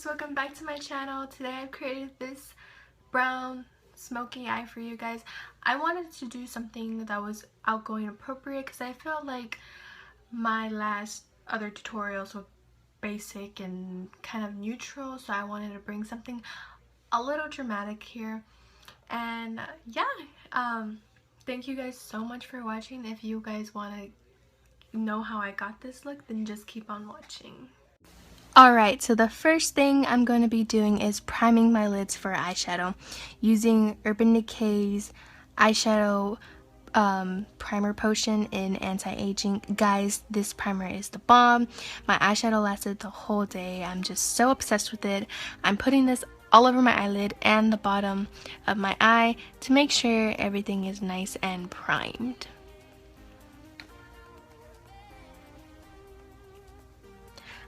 Welcome back to my channel. Today I've created this brown smoky eye for you guys. I wanted to do something that was outgoing appropriate because I felt like my last other tutorials were basic and kind of neutral, so I wanted to bring something a little dramatic here. And thank you guys so much for watching. If you guys want to know how I got this look, then just keep on watching. Alright, so the first thing I'm going to be doing is priming my lids for eyeshadow using Urban Decay's eyeshadow primer potion in anti-aging. Guys, this primer is the bomb. My eyeshadow lasted the whole day. I'm just so obsessed with it. I'm putting this all over my eyelid and the bottom of my eye to make sure everything is nice and primed.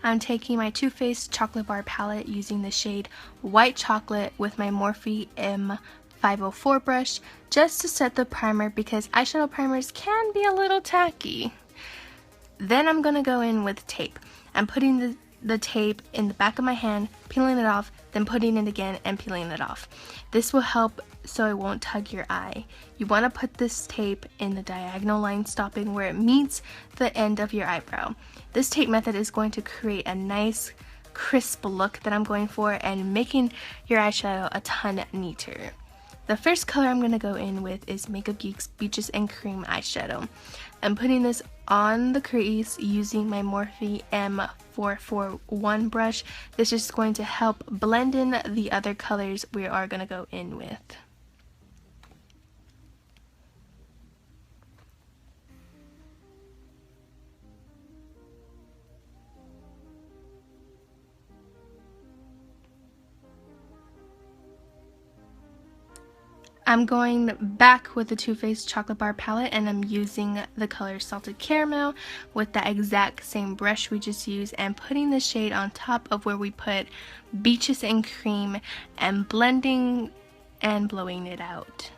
I'm taking my Too Faced Chocolate Bar palette using the shade White Chocolate with my Morphe M504 brush just to set the primer because eyeshadow primers can be a little tacky. Then I'm going to go in with tape. I'm putting the tape in the back of my hand, peeling it off, then putting it again and peeling it off. This will help so it won't tug your eye. You want to put this tape in the diagonal line stopping where it meets the end of your eyebrow. This tape method is going to create a nice crisp look that I'm going for and making your eyeshadow a ton neater. The first color I'm going to go in with is Makeup Geek's Beaches and Cream eyeshadow. I'm putting this on the crease using my Morphe M441 brush. This is going to help blend in the other colors we are going to go in with. I'm going back with the Too Faced Chocolate Bar palette and I'm using the color Salted Caramel with the exact same brush we just used and putting the shade on top of where we put Beaches and Cream and blending and blowing it out.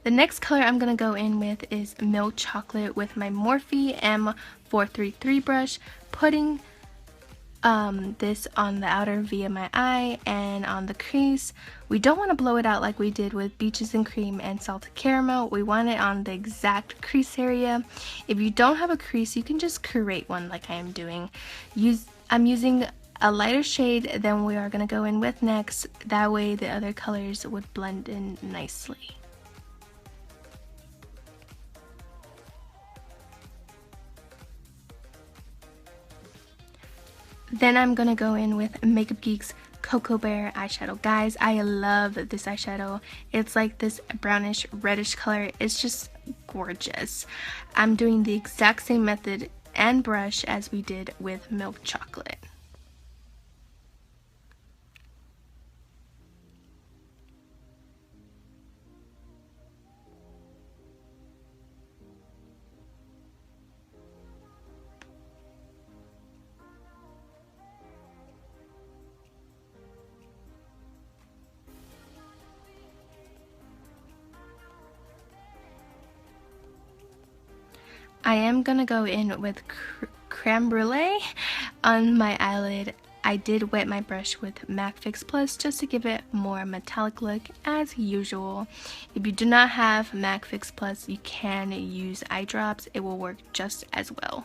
The next color I'm going to go in with is Milk Chocolate with my Morphe M433 brush, putting this on the outer V of my eye and on the crease. We don't want to blow it out like we did with Beaches and Cream and Salted Caramel. We want it on the exact crease area. If you don't have a crease, you can just create one like I am doing. I'm using a lighter shade than we are going to go in with next. That way the other colors would blend in nicely. Then I'm going to go in with Makeup Geek's Cocoa Bear eyeshadow. Guys, I love this eyeshadow. It's like this brownish reddish color. It's just gorgeous. I'm doing the exact same method and brush as we did with Milk Chocolate. I am gonna go in with creme brulee on my eyelid. I did wet my brush with MAC Fix Plus just to give it more metallic look as usual. If you do not have MAC Fix Plus, you can use eye drops. It will work just as well.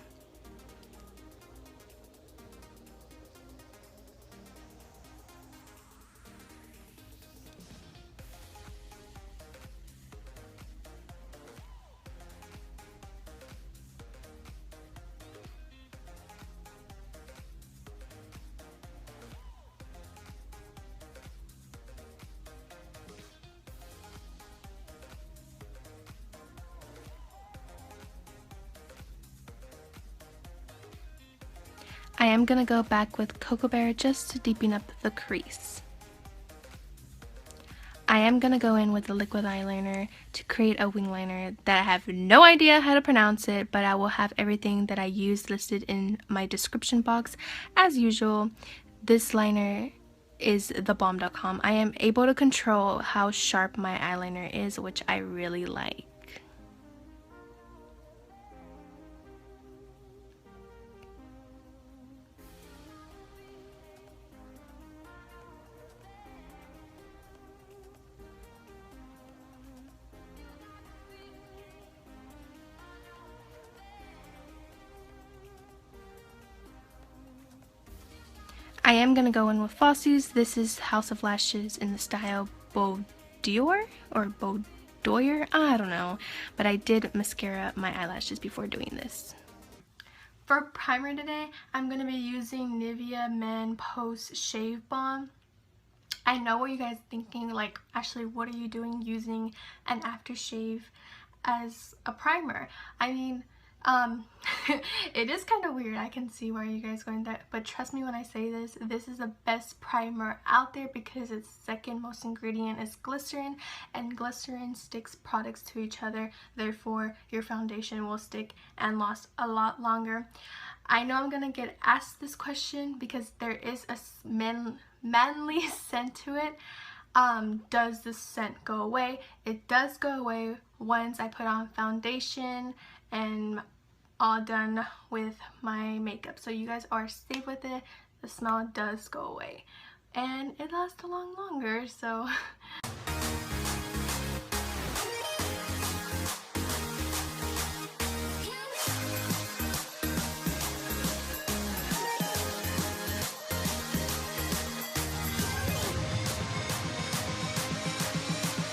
I am going to go back with Cocoa Bear just to deepen up the crease. I am going to go in with the liquid eyeliner to create a wing liner that I have no idea how to pronounce it, but I will have everything that I used listed in my description box as usual. This liner is thebomb.com. I am able to control how sharp my eyeliner is, which I really like. I am going to go in with Falsies. This is House of Lashes in the style Boudoir or Boudoir? I don't know. But I did mascara my eyelashes before doing this. For primer today, I'm going to be using Nivea Men Post Shave Balm. I know what you guys are thinking, like, Ashley, what are you doing using an aftershave as a primer? I mean, it is kind of weird. I can see why you guys are going that, but trust me when I say this, this is the best primer out there because its second most ingredient is glycerin, and glycerin sticks products to each other, therefore your foundation will stick and last a lot longer. I know I'm gonna get asked this question because there is a manly scent to it. Does the scent go away? It does go away once I put on foundation and all done with my makeup, so you guys are safe with it. The smell does go away and it lasts a lot longer, so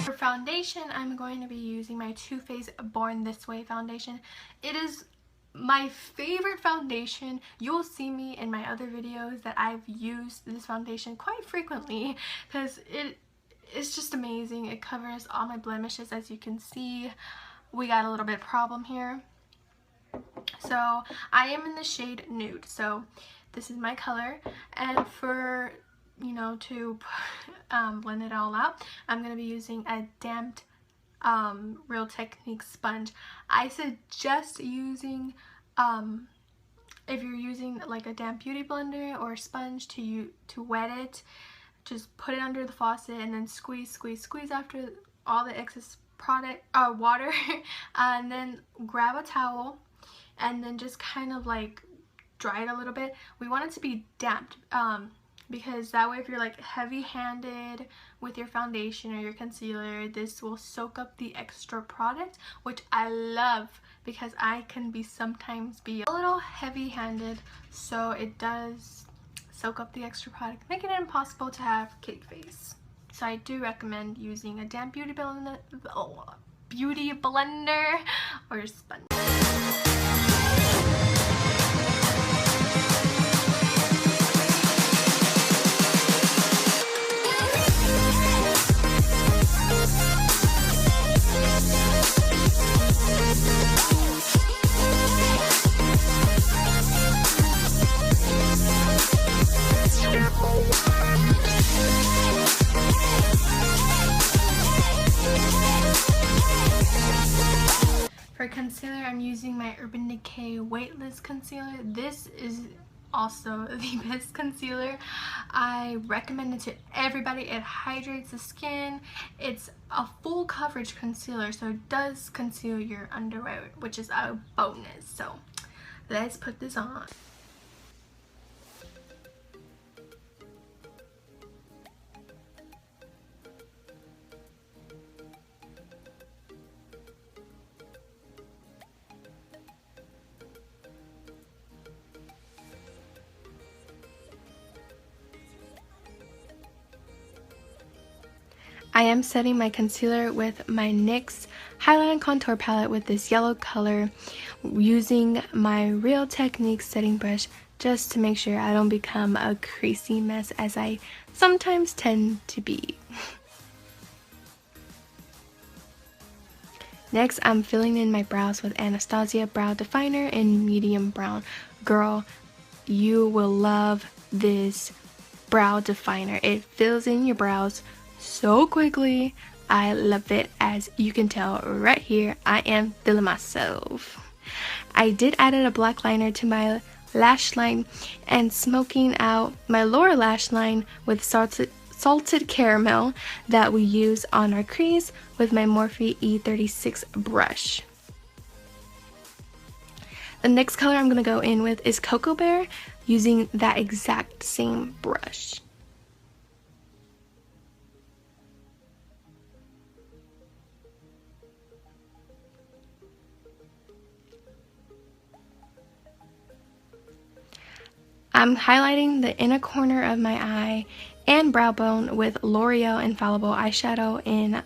for foundation, I'm going to be using my Too Faced Born This Way foundation. It is my favorite foundation. You'll see me in my other videos that I've used this foundation quite frequently because it's just amazing. It covers all my blemishes. As you can see, we got a little bit of problem here. So I am in the shade Nude, so this is my color, and for, you know, to blend it all out, I'm going to be using a damped Real Technique sponge. I suggest using if you're using like a damp beauty blender or a sponge to wet it, just put it under the faucet and then squeeze after all the excess water and then grab a towel and then just kind of like dry it a little bit. We want it to be damped because that way if you're like heavy-handed with your foundation or your concealer, this will soak up the extra product, which I love because I can sometimes be a little heavy-handed, so it does soak up the extra product, making it impossible to have cake face. So I do recommend using a damp beauty blender or sponge. For concealer, I'm using my Urban Decay Weightless Concealer. This is also the best concealer. I recommend it to everybody. It hydrates the skin. It's a full coverage concealer, so it does conceal your underwear, which is a bonus. So let's put this on. I am setting my concealer with my NYX Highlight and Contour Palette with this yellow color, using my Real Technique setting brush just to make sure I don't become a creasy mess as I sometimes tend to be. Next, I'm filling in my brows with Anastasia Brow Definer in medium brown. Girl, you will love this brow definer. It fills in your brows so quickly. I love it. As you can tell right here, I am feeling myself. I did add a black liner to my lash line and smoking out my lower lash line with salted caramel that we use on our crease with my Morphe E36 brush. The next color I'm going to go in with is Cocoa Bear, using that exact same brush. I'm highlighting the inner corner of my eye and brow bone with L'Oreal Infallible eyeshadow in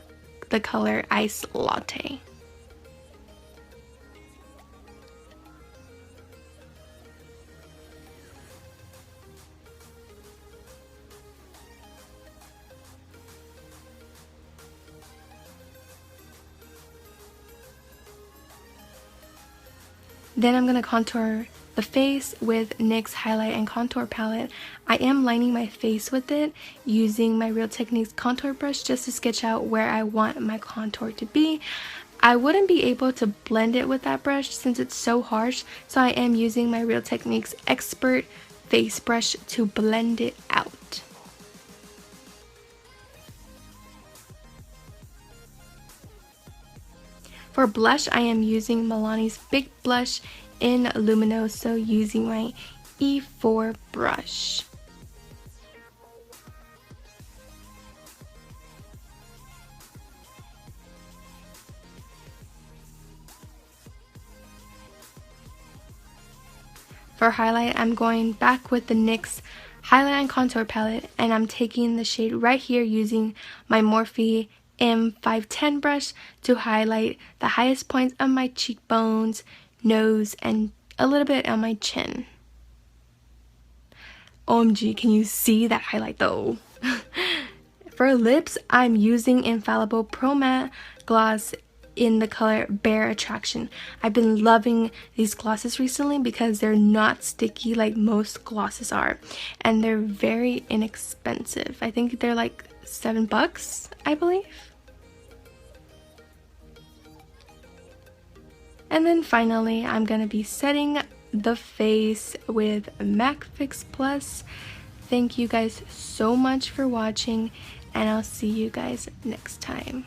the color Ice Latte. Then I'm going to contour the face with NYX Highlight and Contour Palette. I am lining my face with it using my Real Techniques contour brush just to sketch out where I want my contour to be. I wouldn't be able to blend it with that brush since it's so harsh, so I am using my Real Techniques Expert face brush to blend it out. For blush, I am using Milani's Big Blush in Luminoso using my E4 brush. For highlight, I'm going back with the NYX Highlight and Contour Palette, and I'm taking the shade right here using my Morphe M510 brush to highlight the highest points of my cheekbones, nose, and a little bit on my chin. OMG, can you see that highlight though? For lips, I'm using Infallible Pro Matte Gloss in the color Bare Attraction. I've been loving these glosses recently because they're not sticky like most glosses are, and they're very inexpensive. I think they're like $7, I believe. And then finally, I'm going to be setting the face with MAC Fix Plus. Thank you guys so much for watching, and I'll see you guys next time.